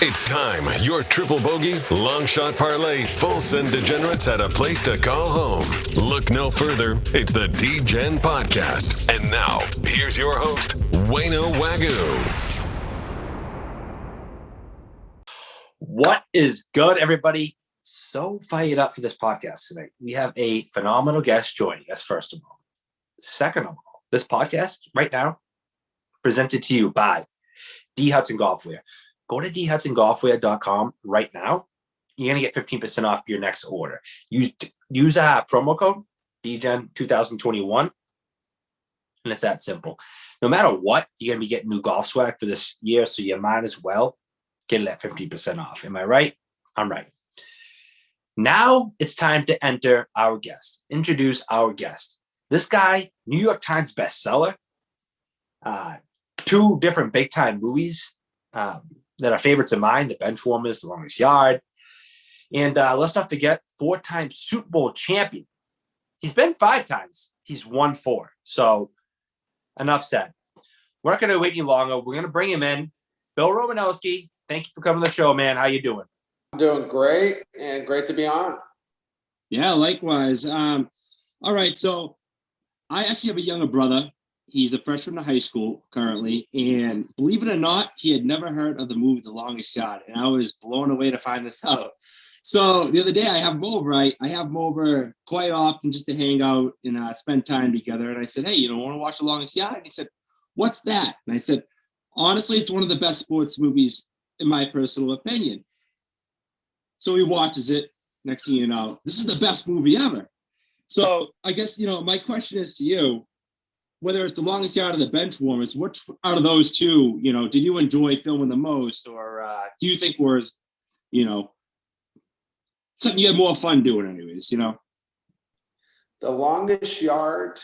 It's time. Your triple bogey, long shot parlay, full send degenerates had a place to call home. Look no further. It's the D-Gen Podcast. And now, here's your host, Wayno Wagyu. What is good, everybody? So fired up for this podcast tonight. We have a phenomenal guest joining us, first of all. Second of all, this podcast right now presented to you by D. Hudson Golfwear. Go to dhudsongolfwear.com right now. You're going to get 15% off your next order. Use promo code DGen2021, and it's that simple. No matter what, you're going to be getting new golf swag for this year, so you might as well get it at 15% off. Am I right? I'm right. Now it's time to enter our guest, introduce our guest. This guy, New York Times bestseller, 2 different big-time movies that are favorites of mine, The Benchwarmers, The Longest Yard, and let's not forget, 4-time Super Bowl champion. He's been 5 times. He's won 4. So enough said. We're not going to wait any longer. We're going to bring him in. Bill Romanowski, thank you for coming to the show, man. How you doing? I'm doing great, and great to be on. Yeah, likewise. All right, so I actually have a younger brother. He's a freshman in high school currently, and believe it or not, he had never heard of the movie The Longest Yard, and I was blown away to find this out. So the other day I have him over. I have him over quite often just to hang out and spend time together. And I said, hey, want to watch The Longest Yard? And he said, what's that? And I said, honestly, it's one of the best sports movies in my personal opinion. So he watches it. Next thing you know, this is the best movie ever. So I guess, my question is to you, whether it's The Longest Yard or The Benchwarmers, which out of those 2, did you enjoy filming the most? Or do you think was, something you had more fun doing anyways, The Longest Yard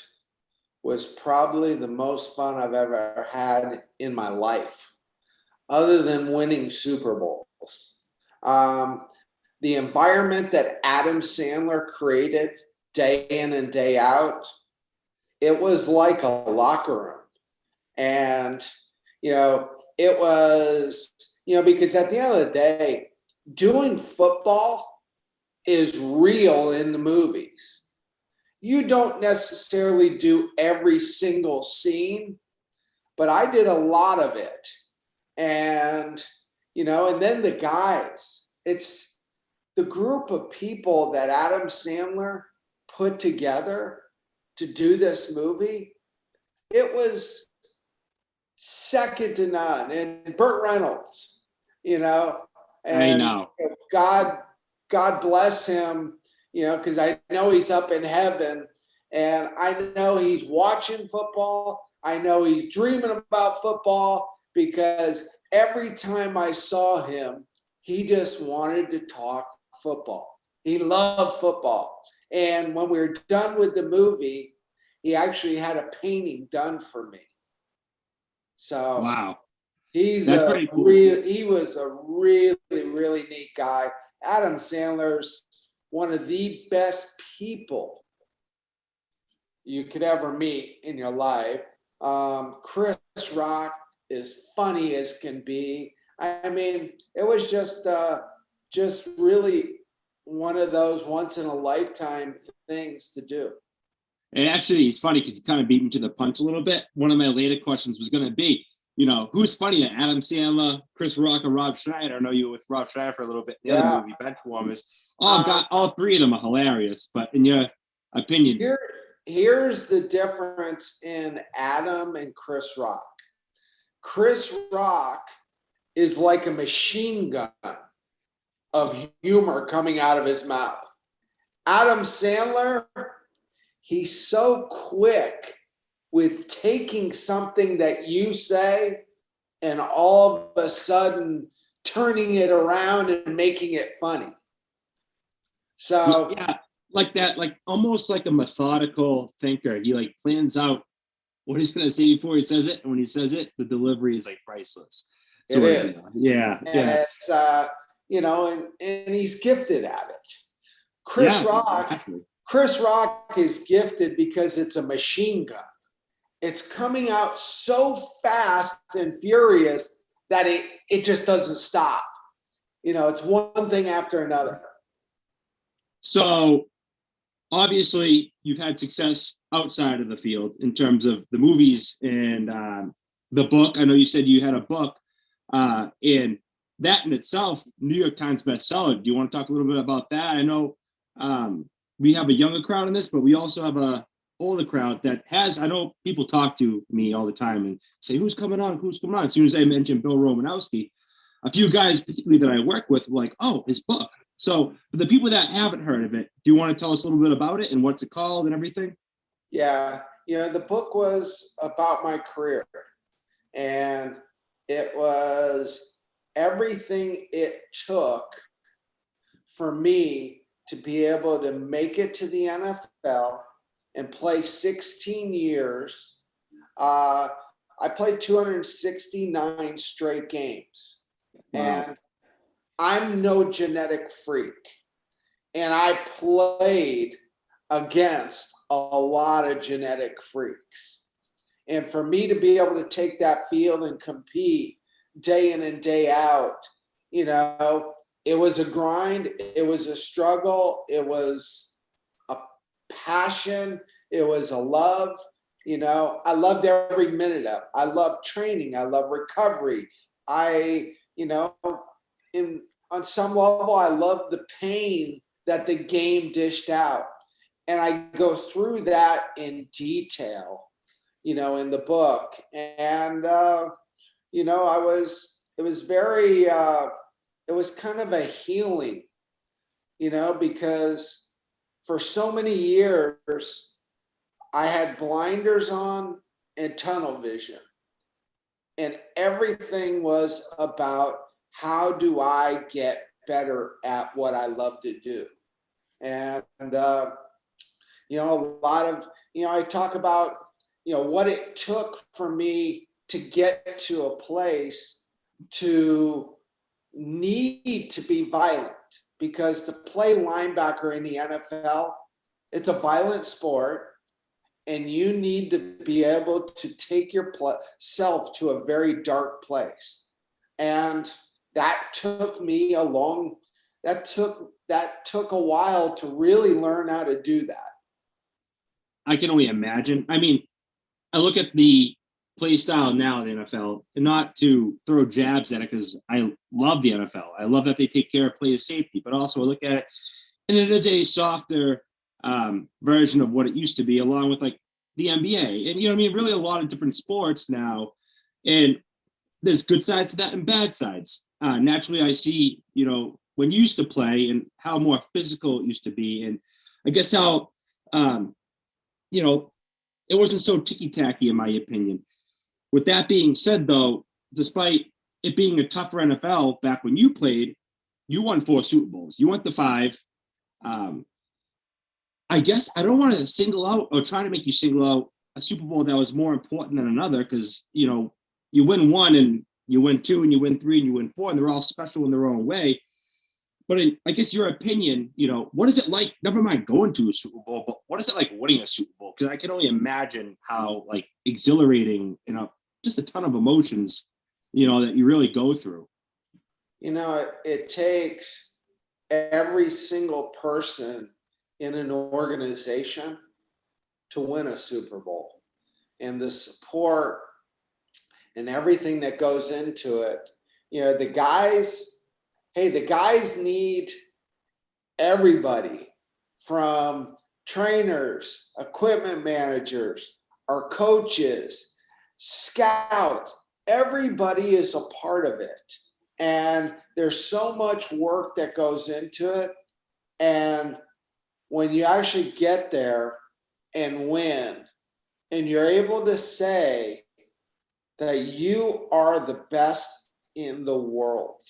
was probably the most fun I've ever had in my life, other than winning Super Bowls. The environment that Adam Sandler created day in and day out, it was like a locker room. And, it was, because at the end of the day, doing football is real in the movies. You don't necessarily do every single scene, but I did a lot of it. And, and then the guys, it's the group of people that Adam Sandler put together to do this movie. It was second to none. And Burt Reynolds, and I know. God bless him, because I know he's up in heaven, and I know he's watching football. I know he's dreaming about football, because every time I saw him, he just wanted to talk football. He loved football. And when we were done with the movie, he actually had a painting done for me. So wow, he was a really, really neat guy. Adam Sandler's one of the best people you could ever meet in your life. Chris Rock is funny as can be. I mean, it was just really one of those once in a lifetime things to do. And actually, it's funny because you kind of beat me to the punch a little bit. One of my later questions was going to be, who's funnier, Adam Sandler, Chris Rock, or Rob Schneider? I know you were with Rob Schneider for a little bit. The other movie, Benchwarmers. All 3 of them are hilarious. But in your opinion, here's the difference in Adam and Chris Rock. Chris Rock is like a machine gun of humor coming out of his mouth. Adam Sandler, he's so quick with taking something that you say and all of a sudden turning it around and making it funny. So yeah, like that, like almost like a methodical thinker. He plans out what he's going to say before he says it, and when he says it, the delivery is priceless. It is. Yeah. It's and he's gifted at it. Chris Rock is gifted because it's a machine gun. It's coming out so fast and furious that it just doesn't stop. it's one thing after another. So obviously you've had success outside of the field in terms of the movies and the book. I know you said you had a book, and that in itself, New York Times bestseller. Do you want to talk a little bit about that? I know we have a younger crowd in this, but we also have a older crowd that has, I know people talk to me all the time and say, who's coming on? Who's coming on? As soon as I mentioned Bill Romanowski, a few guys, particularly that I work with, were like, oh, his book. So for the people that haven't heard of it, do you want to tell us a little bit about it and what's it called and everything? Yeah, the book was about my career, and it was everything it took for me to be able to make it to the NFL and play 16 years. I played 269 straight games. Wow. And I'm no genetic freak. And I played against a lot of genetic freaks. And for me to be able to take that field and compete day in and day out, it was a grind, it was a struggle, it was a passion, it was a love. I loved every minute of it. I love training, I love recovery. On some level, I love the pain that the game dished out. And I go through that in detail, in the book. And, it was kind of a healing, because for so many years, I had blinders on and tunnel vision. And everything was about how do I get better at what I love to do. And, a lot of, I talk about, what it took for me to get to a place to need to be violent, because to play linebacker in the NFL, it's a violent sport, and you need to be able to take yourself to a very dark place. And that took me that took a while to really learn how to do that. I can only imagine. I mean, I look at the play style now in the NFL, and not to throw jabs at it, because I love the NFL. I love that they take care of player safety, but also I look at it, and it is a softer version of what it used to be, along with like the NBA. And, really a lot of different sports now. And there's good sides to that and bad sides. Naturally, I see, when you used to play and how more physical it used to be. And I guess how, it wasn't so ticky-tacky, in my opinion. With that being said, though, despite it being a tougher NFL back when you played, you won 4 Super Bowls. You went to 5. I guess I don't want to single out or try to make you single out a Super Bowl that was more important than another, because, you win 1 and you win 2 and you win 3 and you win 4, and they're all special in their own way. But I guess your opinion, what is it like, never mind going to a Super Bowl, but what is it like winning a Super Bowl? Because I can only imagine how like exhilarating, just a ton of emotions, that you really go through. It takes every single person in an organization to win a Super Bowl, and the support and everything that goes into it. The guys need everybody, from trainers, equipment managers, our coaches, scouts. Everybody is a part of it. And there's so much work that goes into it. And when you actually get there and win, and you're able to say that you are the best in the world,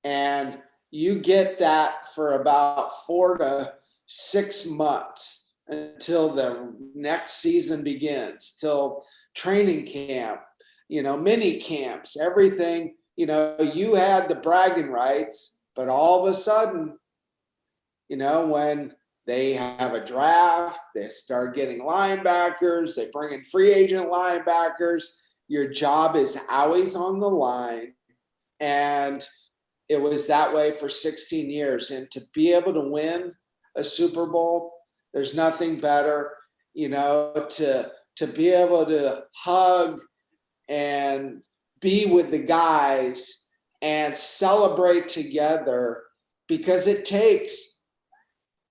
and you get that for about 4 to 6 months until the next season begins, till training camp, mini camps, everything, you had the bragging rights, but all of a sudden, when they have a draft, they start getting linebackers, they bring in free agent linebackers, your job is always on the line. And it was that way for 16 years. And to be able to win a Super Bowl, there's nothing better, to be able to hug and be with the guys and celebrate together, because it takes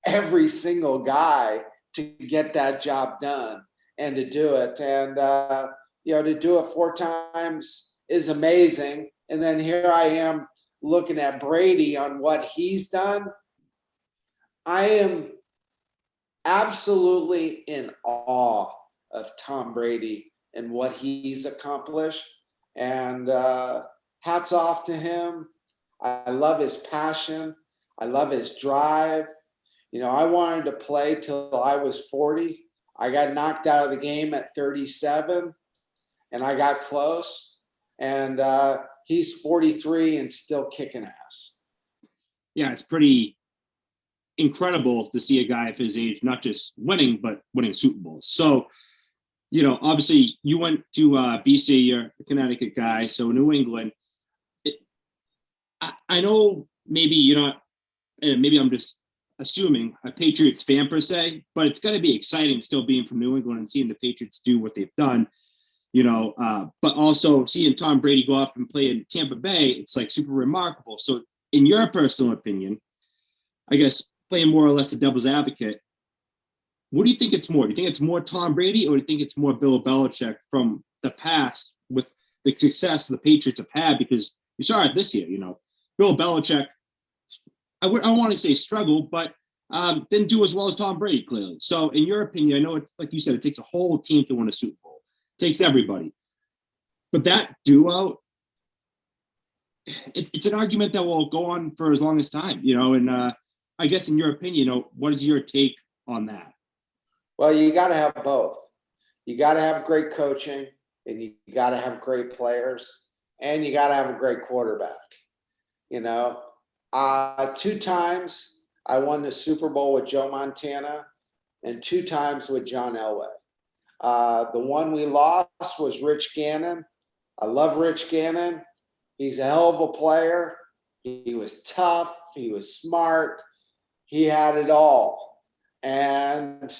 every single guy to get that job done and to do it. And, to do it 4 times is amazing. And then here I am looking at Brady on what he's done. I am absolutely in awe of Tom Brady and what he's accomplished. And hats off to him. I love his passion. I love his drive. I wanted to play till I was 40. I got knocked out of the game at 37, and I got close. And he's 43 and still kicking ass. Yeah, it's pretty incredible to see a guy of his age not just winning, but winning Super Bowls. So, obviously you went to BC, you're a Connecticut guy, so New England. I know maybe you're not, and maybe I'm just assuming, a Patriots fan per se, but it's going to be exciting still being from New England and seeing the Patriots do what they've done, but also seeing Tom Brady go off and play in Tampa Bay, it's like super remarkable. So in your personal opinion, I guess playing more or less the devil's advocate, what do you think it's more? Do you think it's more Tom Brady, or do you think it's more Bill Belichick from the past with the success the Patriots have had? Because you saw it this year, Bill Belichick, I want to say struggle, but didn't do as well as Tom Brady, clearly. So in your opinion, I know it's like you said, it takes a whole team to win a Super Bowl. It takes everybody. But that duo, it's an argument that will go on for as long as time, and I guess in your opinion, what is your take on that? Well, you got to have both. You got to have great coaching, and you got to have great players, and you got to have a great quarterback. 2 times I won the Super Bowl with Joe Montana, and 2 times with John Elway. The one we lost was Rich Gannon. I love Rich Gannon. He's a hell of a player. He was tough. He was smart. He had it all, and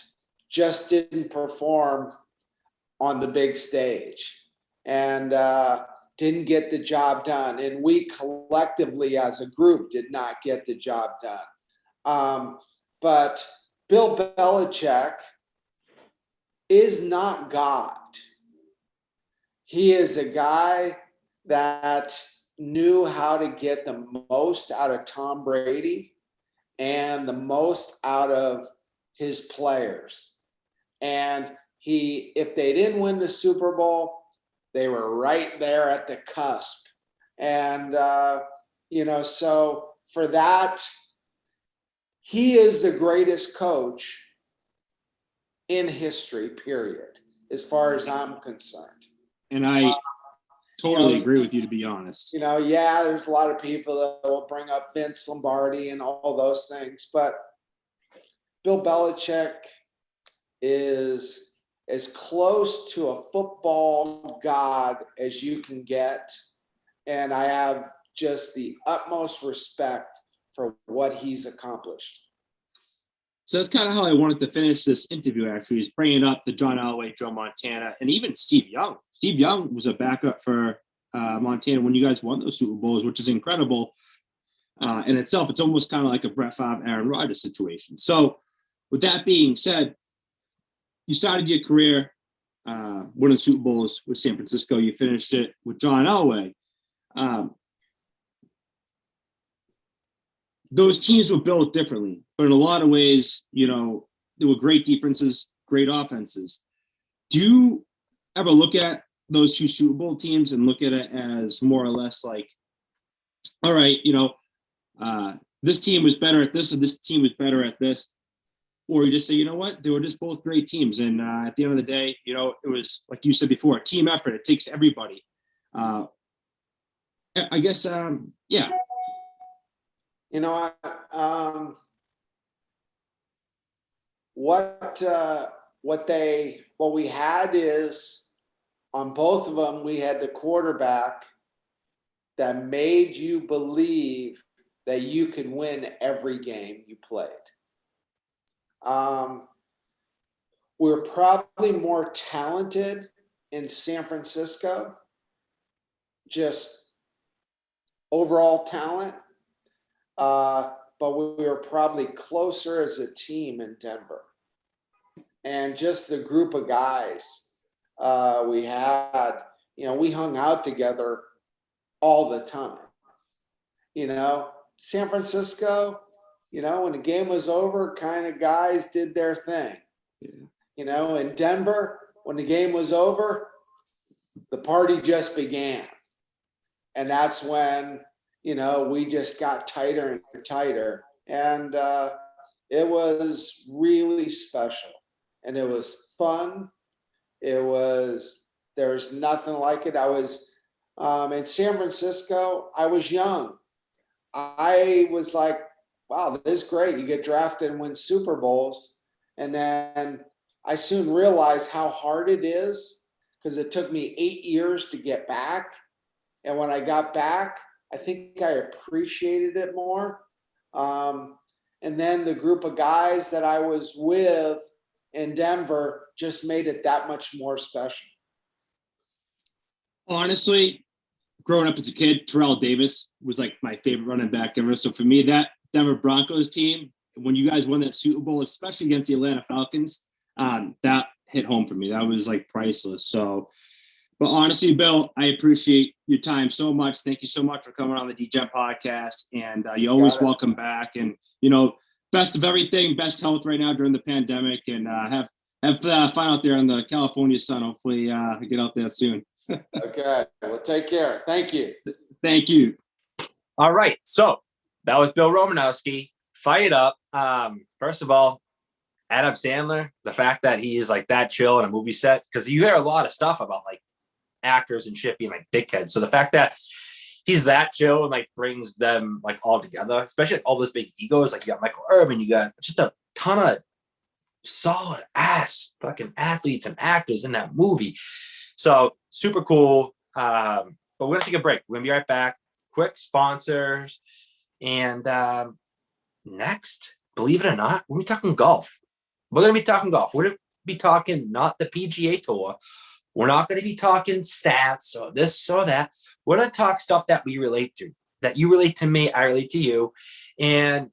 just didn't perform on the big stage, and didn't get the job done. And we collectively as a group did not get the job done. But Bill Belichick is not God. He is a guy that knew how to get the most out of Tom Brady and the most out of his players. And if they didn't win the Super Bowl, they were right there at the cusp. And, so for that, he is the greatest coach in history, period, as far as I'm concerned. And I totally agree with you, to be honest. There's a lot of people that will bring up Vince Lombardi and all those things, but Bill Belichick is as close to a football god as you can get. And I have just the utmost respect for what he's accomplished. So that's kind of how I wanted to finish this interview, actually, is bringing up the John Elway, Joe Montana, and even Steve Young. Steve Young was a backup for Montana when you guys won those Super Bowls, which is incredible in itself. It's almost kind of like a Brett Favre, Aaron Rodgers situation. So with that being said, you started your career winning Super Bowls with San Francisco. You finished it with John Elway. Those teams were built differently, but in a lot of ways, there were great defenses, great offenses. Do you ever look at those 2 Super Bowl teams and look at it as more or less like, all right, this team was better at this, or this team was better at this? Or you just say, you know what, they were just both great teams. And at the end of the day, it was, like you said before, a team effort. It takes everybody. I guess, yeah. What we had is, on both of them, we had the quarterback that made you believe that you could win every game you played. We're probably more talented in San Francisco, just overall talent, but we were probably closer as a team in Denver. And just the group of guys we had, we hung out together all the time. San Francisco, when the game was over, kind of guys did their thing. In Denver, when the game was over, the party just began. And that's when, we just got tighter and tighter. And it was really special. And it was fun. There was nothing like it. I was in San Francisco. I was young. I was like, wow, this is great. You get drafted and win Super Bowls. And then I soon realized how hard it is, because it took me 8 years to get back. And when I got back, I think I appreciated it more. And then the group of guys that I was with in Denver just made it that much more special. Honestly, growing up as a kid, Terrell Davis was like my favorite running back ever. So for me, that Denver Broncos team, when you guys won that Super Bowl, especially against the Atlanta Falcons, that hit home for me. That was like priceless. So, but honestly, Bill, I appreciate your time so much. Thank you so much for coming on the DGen podcast. And you're always welcome back. And, best of everything, best health right now during the pandemic. And have fun out there in the California sun. Hopefully get out there soon. Okay. Well, take care. Thank you. Thank you. All right. So that was Bill Romanowski. Fired up. First of all, Adam Sandler, the fact that he is like that chill in a movie set, because you hear a lot of stuff about like actors and shit being like dickheads. So the fact that he's that chill and like brings them like all together, especially like all those big egos, like you got Michael Irvin, you got just a ton of solid ass fucking athletes and actors in that movie. So super cool. But we're gonna take a break. We're gonna be right back. Quick sponsors. And next, believe it or not, we're gonna be talking golf. We're gonna be talking golf. We're gonna be talking not the PGA Tour. We're not gonna be talking stats or this or that. We're gonna talk stuff that we relate to, that you relate to me, I relate to you, and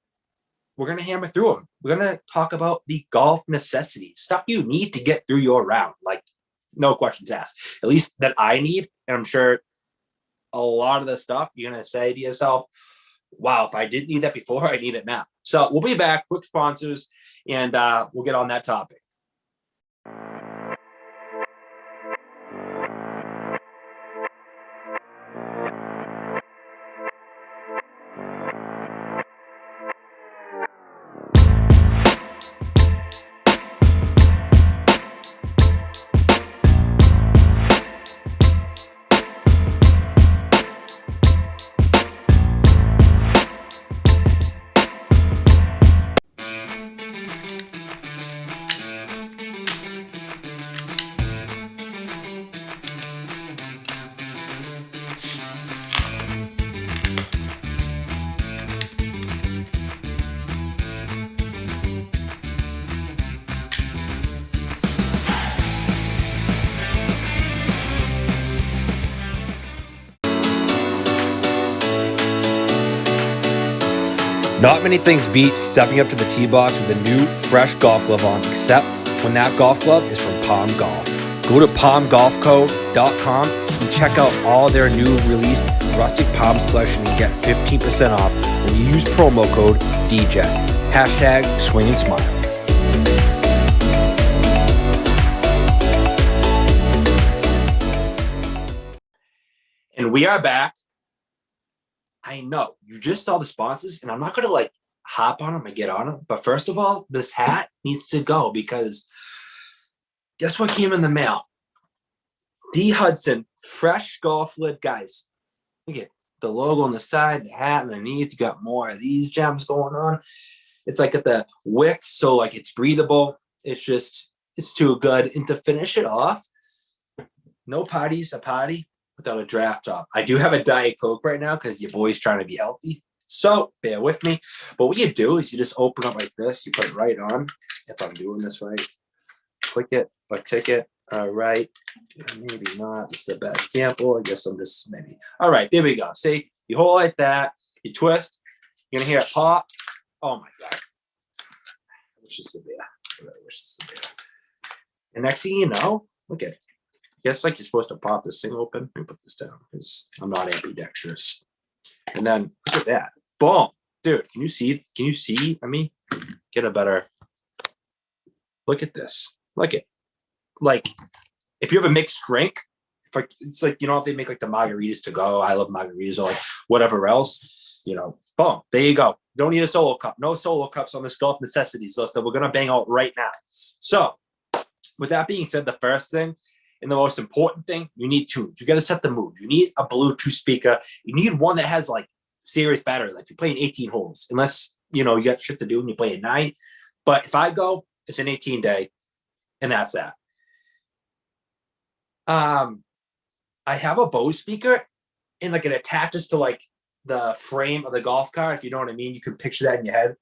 we're gonna hammer through them. We're gonna talk about the golf necessities, stuff you need to get through your round, like no questions asked. At least that I need, and I'm sure a lot of the stuff you're gonna say to yourself, wow, if I didn't need that before, I need it now. So we'll be back, quick sponsors, and we'll get on that topic. Not many things beat stepping up to the tee box with a new, fresh golf glove on, except when that golf glove is from Palm Golf. Go to palmgolfco.com and check out all their new released Rustic Palms collection and get 15% off when you use promo code DGen. Hashtag swing and smile. And we are back. I know you just saw the sponsors, and I'm not going to like hop on them and get on them. But first of all, this hat needs to go, because guess what came in the mail? D. Hudson fresh golf lid, guys. Look at the logo on the side, the hat underneath. You got more of these gems going on. It's like at the wick, so like it's breathable. It's too good. And to finish it off, no party's a party without a draft top. I do have a Diet Coke right now because your boy's trying to be healthy. So bear with me. But what you do is you just open up like this. You put it right on. If I'm doing this right, click it or tick it. All right. Maybe not. This is a bad example. I guess I'm just maybe. All right. There we go. See, you hold like that. You twist. You're going to hear it pop. Oh, my God. Which is the beer. And next thing you know, look at it. I guess like you're supposed to pop this thing open. Let me put this down because I'm not ambidextrous. And then look at that. Boom. Dude, can you see? Can you see? I mean, get a better look at this. Look at like if you have a mixed drink, it's like, you know, if they make like the margaritas to go, I love margaritas or like whatever else, you know, boom, there you go. Don't need a solo cup. No solo cups on this golf necessities list that we're going to bang out right now. So with that being said, the first thing and the most important thing, you need tunes. You got to set the mood. You need a Bluetooth speaker. You need one that has like serious battery. Like if you're playing 18 holes, unless, you know, you got shit to do and you play at 9. But if I go, it's an 18 day and that's that. I have a Bose speaker and like it attaches to like the frame of the golf cart. If you know what I mean, you can picture that in your head.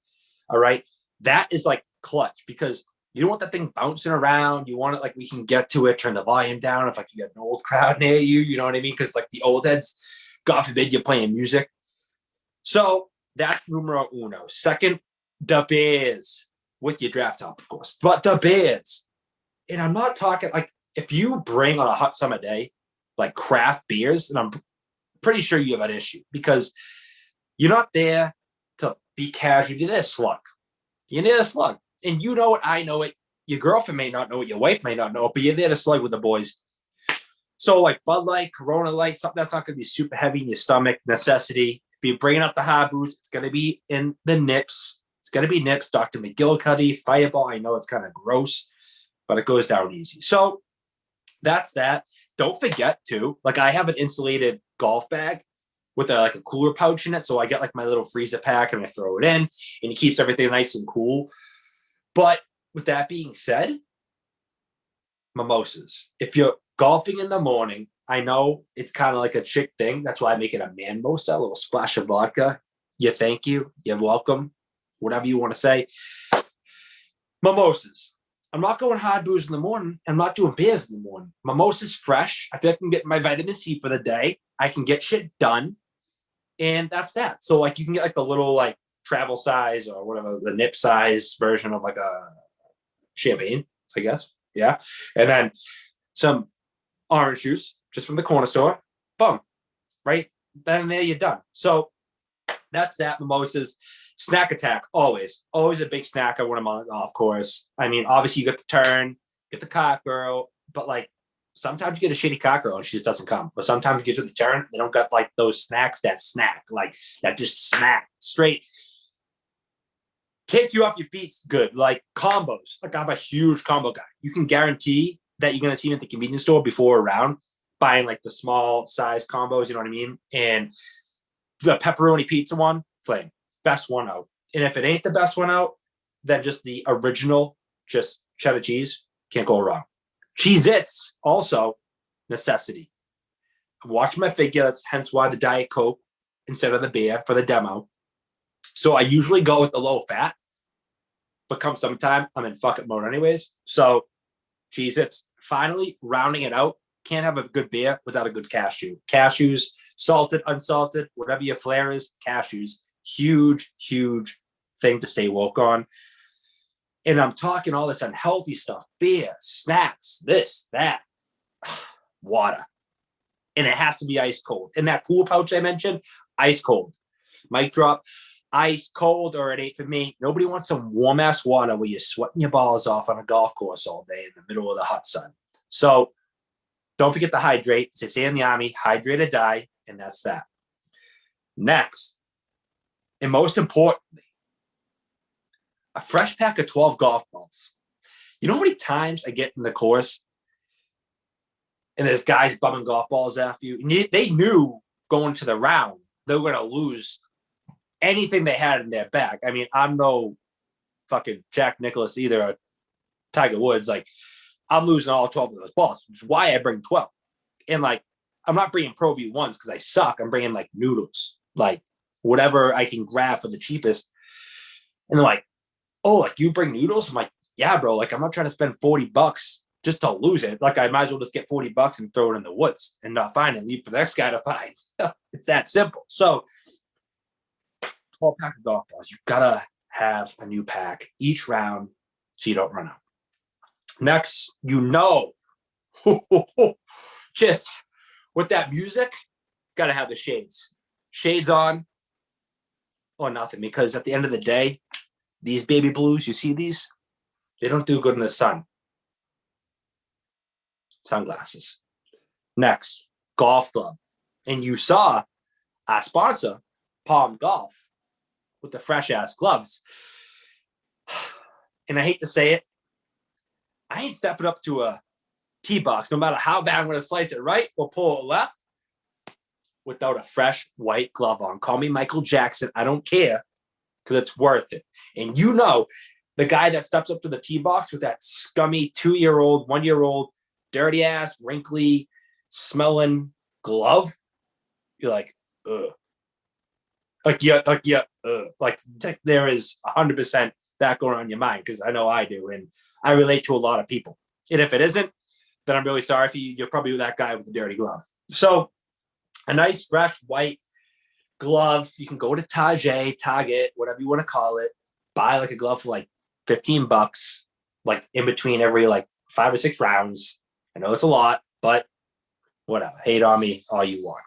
All right. That is like clutch because you don't want that thing bouncing around. You want it like we can get to it, turn the volume down if like you got an old crowd near you, you know what I mean? Because like the old heads, God forbid you're playing music. So that's numero uno. Second, the beers with your draft top, of course. But the beers. And I'm not talking like if you bring on a hot summer day, like craft beers, and I'm pretty sure you have an issue because you're not there to be casual. You're there to slug. You're there to slug. And you know it, I know it. Your girlfriend may not know it, your wife may not know it, but you're there to slug with the boys. So like Bud Light, Corona Light, something that's not going to be super heavy in your stomach, necessity. If you're bringing up the hard boots, it's going to be in the nips. It's going to be nips, Dr. McGillicuddy, Fireball. I know it's kind of gross, but it goes down easy. So that's that. Don't forget too, like I have an insulated golf bag with like a cooler pouch in it. So I get like my little freezer pack and I throw it in and it keeps everything nice and cool. But with that being said, mimosas. If you're golfing in the morning, I know it's kind of like a chick thing. That's why I make it a man-mosa, a little splash of vodka. You thank you. You're welcome. Whatever you want to say. Mimosas. I'm not going hard booze in the morning. I'm not doing beers in the morning. Mimosa's fresh. I feel like I can get my vitamin C for the day. I can get shit done. And that's that. So like you can get like the little like travel size or whatever, the nip size version of like a champagne, I guess. Yeah. And then some orange juice just from the corner store. Boom. Right then and there, you're done. So that's that. Mimosas. Snack attack, always a big snacker when I'm on the golf course. I mean, obviously you get the turn, get the cock girl, but like sometimes you get a shitty cock girl and she just doesn't come. But sometimes you get to the turn, they don't got like those snacks that snack, like that just smack straight. Take you off your feet, good. Like combos. Like I'm a huge combo guy. You can guarantee that you're gonna see me at the convenience store before a round buying like the small size combos, you know what I mean? And the pepperoni pizza one, flame. Best one out. And if it ain't the best one out, then just the original, just cheddar cheese, can't go wrong. Cheez-Its, also necessity. I'm watching my figure, that's hence why the Diet Coke instead of the beer for the demo. So I usually go with the low fat, but come sometime, I'm in fuck it mode anyways. So Cheez-Its, finally rounding it out. Can't have a good beer without a good cashew. Cashews, salted, unsalted, whatever your flair is, cashews. Huge thing to stay woke on. And I'm talking all this unhealthy stuff, beer, snacks, this, that, water. And it has to be ice cold. And that cool pouch I mentioned, ice cold. Mic drop, ice cold, or it ain't for me. Nobody wants some warm ass water where you're sweating your balls off on a golf course all day in the middle of the hot sun. So don't forget to hydrate. As they say in the Army, hydrate or die. And that's that. Next, and most importantly, a fresh pack of 12 golf balls. You know how many times I get in the course and there's guys bumming golf balls after you? And they knew going to the round they were going to lose anything they had in their bag. I mean, I'm no fucking Jack Nicklaus either, or Tiger Woods. Like, I'm losing all 12 of those balls, which is why I bring 12. And like, I'm not bringing Pro V1s because I suck. I'm bringing like noodles, like whatever I can grab for the cheapest. And they're like, oh, like you bring noodles? I'm like, yeah, bro. Like I'm not trying to spend $40 just to lose it. Like I might as well just get $40 and throw it in the woods and not find it. Leave for the next guy to find. It's that simple. So 12-pack of golf balls. You gotta have a new pack each round so you don't run out. Next, just with that music, gotta have the shades. Shades on or nothing, because at the end of the day, these baby blues, you see these, they don't do good in the sun. Sunglasses. Next, golf club. And you saw our sponsor, Palm Golf, with the fresh ass gloves. And I hate to say it, I ain't stepping up to a tee box, no matter how bad I'm going to slice it right or pull it left, without a fresh white glove on. Call me Michael Jackson. I don't care, because it's worth it. And you know, the guy that steps up to the tee box with that scummy 2-year-old, 1-year-old, dirty ass, wrinkly, smelling glove, you're like, ugh. Like there is 100% that going on in your mind, because I know I do, and I relate to a lot of people. And if it isn't, then I'm really sorry for you. You're probably that guy with the dirty glove. So a nice, fresh, white glove. You can go to Target, whatever you want to call it, buy like a glove for like $15, like in between every like 5 or 6 rounds. I know it's a lot, but whatever. Hate on me all you want.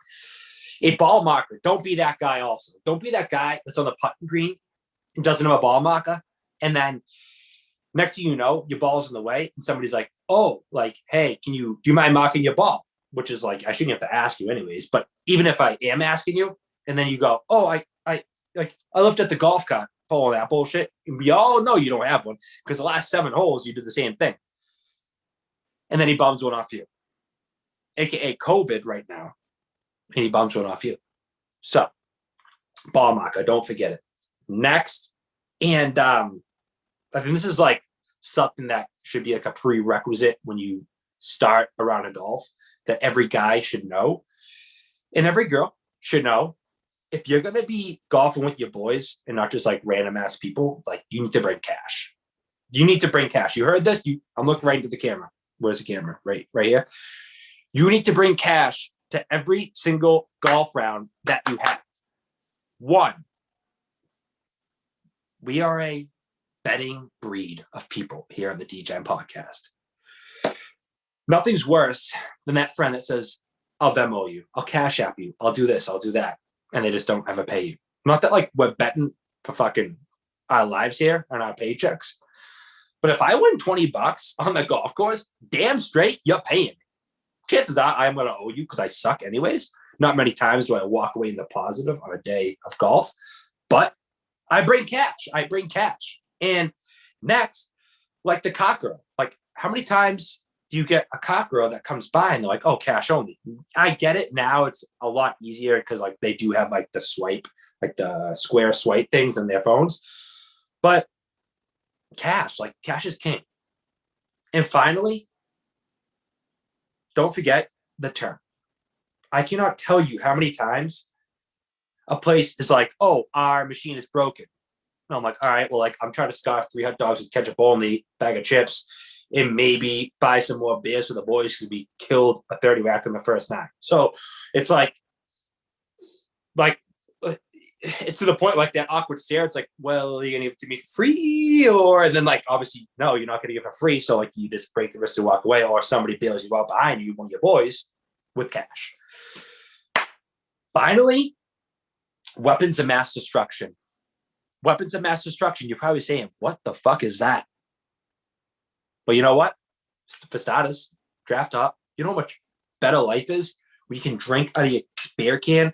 A ball marker. Don't be that guy also. Don't be that guy that's on the putting green and doesn't have a ball marker. And then next thing you know, your ball's in the way and somebody's like, oh, like, hey, do you mind marking your ball? Which is like, I shouldn't have to ask you anyways. But even if I am asking you, and then you go, oh, I looked at the golf cart, following that bullshit. And we all know you don't have one, because the last 7 holes, you do the same thing. And then he bums one off you, AKA COVID right now. And he bumps one off you. So, ball marker, don't forget it. Next, and I think this is like something that should be like a prerequisite when you start a round of golf, that every guy should know, and every girl should know. If you're going to be golfing with your boys and not just like random ass people, like you need to bring cash. You need to bring cash. You heard this? I'm looking right into the camera. Where's the camera? Right here. You need to bring cash to every single golf round that you have. 1, we are a betting breed of people here on the DGen podcast. Nothing's worse than that friend that says, I'll Venmo you, I'll Cash App you, I'll do this, I'll do that. And they just don't ever pay you. Not that like we're betting for fucking our lives here and our paychecks. But if I win $20 on the golf course, damn straight, you're paying me. Chances are I'm going to owe you, because I suck anyways. Not many times do I walk away in the positive on a day of golf. But I bring cash. And next, like the cock girl. Like, how many times do you get a cock girl that comes by and they're like, oh, cash only? I get it now. It's a lot easier because like they do have like the swipe, like the square swipe things on their phones. But cash is king. And finally, don't forget the term. I cannot tell you how many times a place is like, oh, our machine is broken. And I'm like, all right, well, like I'm trying to scarf 3 hot dogs with ketchup only, bag of chips, and maybe buy some more beers for the boys because we killed a 30 rack in the first night. So it's like it's to the point like that awkward stare. It's like, well, are you gonna give it to me for free? Or and then like obviously no, you're not gonna give it for free. So like you just break the wrist to walk away, or somebody bails you out behind you, one of your boys, with cash. Finally, weapons of mass destruction. Weapons of mass destruction. You're probably saying, what the fuck is that? But you know what? For starters, draft top. You know how much better life is when you can drink out of your beer can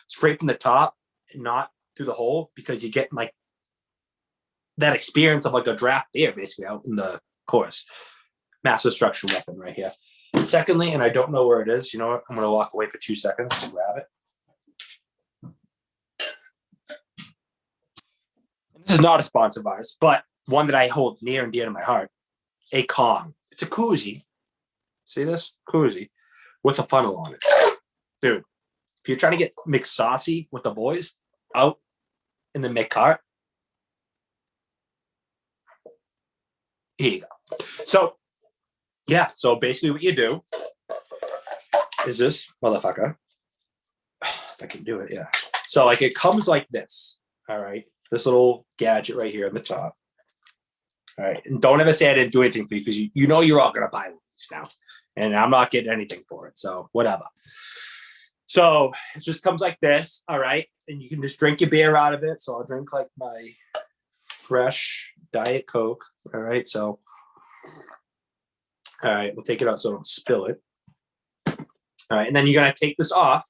straight from the top and not through the hole, because you get like that experience of like a draft beer basically out in the course. Mass destruction weapon right here. Secondly, and I don't know where it is. You know what? I'm going to walk away for 2 seconds to grab it. This is not a sponsor of ours, but one that I hold near and dear to my heart. A Kong. It's a koozie. See this? Koozie with a funnel on it. Dude, if you're trying to get McSaucy with the boys out in the McCart, here you go. So, yeah. So basically what you do is this motherfucker. If I can do it, yeah. So like it comes like this. All right. This little gadget right here on the top. All right. And don't ever say I didn't do anything for you because you know you're all going to buy these now. And I'm not getting anything for it. So whatever. So it just comes like this. All right. And you can just drink your beer out of it. So I'll drink like my fresh Diet Coke. All right. So, all right. We'll take it out so I don't spill it. All right. And then you're going to take this off.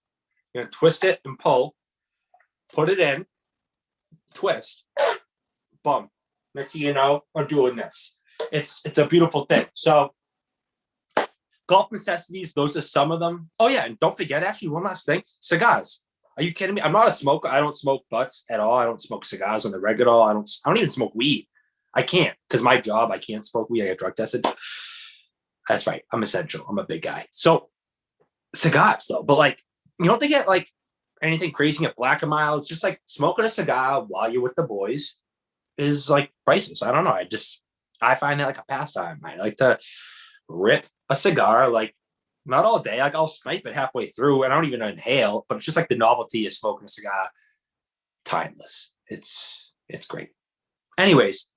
You're going to twist it and pull. Put it in. Twist. Boom. Next thing you know, I'm doing this. It's a beautiful thing. So golf necessities, those are some of them. Oh yeah, and don't forget, actually, one last thing. Cigars. Are you kidding me? I'm not a smoker. I don't smoke butts at all. I don't smoke cigars on the regular. I don't even smoke weed. I can't because my job, I can't smoke weed. I get drug tested. That's right. I'm essential. I'm a big guy. So cigars though, but like you don't think get like anything crazy at Black and Mild. It's just like smoking a cigar while you're with the boys is like priceless. I don't know. I find that like a pastime. I like to rip a cigar, like not all day. Like I'll snipe it halfway through and I don't even inhale, but it's just like the novelty of smoking a cigar. Timeless. It's great. Anyways,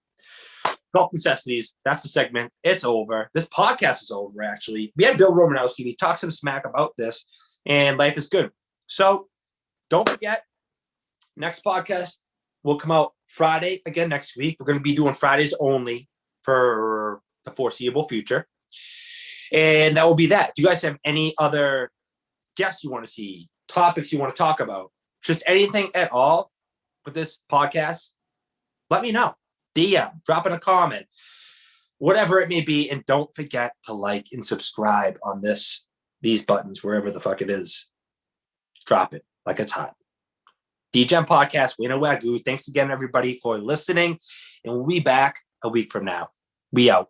golf necessities. That's the segment. It's over. This podcast is over, actually. We had Bill Romanowski. We talked some smack about this, and life is good. So don't forget, next podcast will come out Friday again next week. We're going to be doing Fridays only for the foreseeable future. And that will be that. Do you guys have any other guests you want to see, topics you want to talk about, just anything at all with this podcast? Let me know. DM, drop in a comment, whatever it may be. And don't forget to like and subscribe on these buttons, wherever the fuck it is. Drop it like it's hot. DGen Podcast, Wayno Wagyu. Thanks again, everybody, for listening. And we'll be back a week from now. We out.